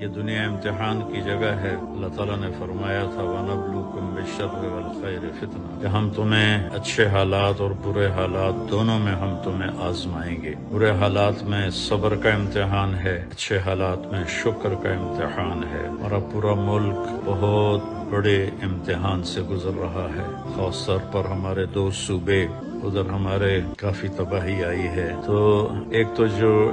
یہ دنیا امتحان کی جگہ ہے۔ اللہ تعالیٰ نے فرمایا تھا وَنَبْلُوكُمْ بِالشَّرِّ وَالْخَيْرِ فِتْنَةً، کہ ہم تمہیں اچھے حالات اور برے حالات دونوں میں ہم تمہیں آزمائیں گے۔ برے حالات میں صبر کا امتحان ہے، اچھے حالات میں شکر کا امتحان ہے۔ ہمارا پورا ملک بہت بڑے امتحان سے گزر رہا ہے، خاص طور پر ہمارے دو صوبے، ادھر ہمارے کافی تباہی آئی ہے۔ تو ایک تو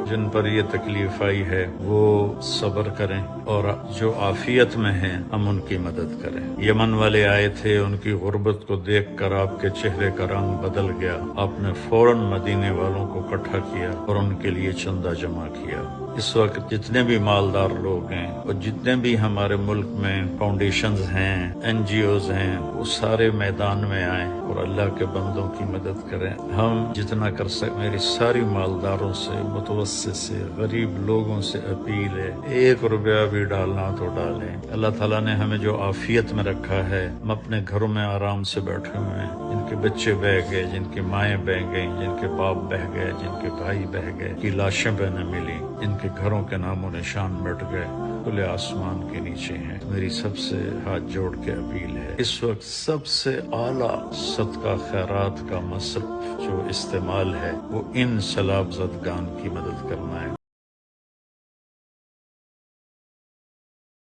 جن پر یہ تکلیف آئی ہے وہ صبر کریں، اور جو عافیت میں ہیں ہم ان کی مدد کریں۔ یمن والے آئے تھے، ان کی غربت کو دیکھ کر آپ کے چہرے کا رنگ بدل گیا، آپ نے فوراً مدینے والوں کو اکٹھا کیا اور ان کے لیے چندہ جمع کیا۔ اس وقت جتنے بھی مالدار لوگ ہیں اور جتنے بھی ہمارے ملک میں فاؤنڈیشنز ہیں، NGOs ہیں، وہ سارے میدان میں آئیں اور اللہ کے بندوں کی مدد کریں۔ ہم جتنا کر سکیں، میری ساری مالداروں سے، متوسط سے، غریب لوگوں سے اپیل ہے، 1 روپیہ بھی ڈالنا تو ڈالیں۔ اللہ تعالیٰ نے ہمیں جو عافیت میں رکھا ہے، ہم اپنے گھروں میں آرام سے بیٹھے ہوئے ہیں، جن کے بچے بہ گئے، جن کی مائیں بہ گئیں، جن کے باپ بہ گئے، جن کے بھائی بہ گئے، کی لاشیں بہ نہ ملی، جن کے گھروں کے نام و نشان مٹ گئے، کھلے آسمان کے نیچے ہیں۔ میری سب سے ہاتھ جوڑ کے اپیل ہے، اس وقت سب سے اعلیٰ صدقہ خیرات کا مصرف جو استعمال ہے وہ ان سیلاب زدگان کی مدد کرنا ہے۔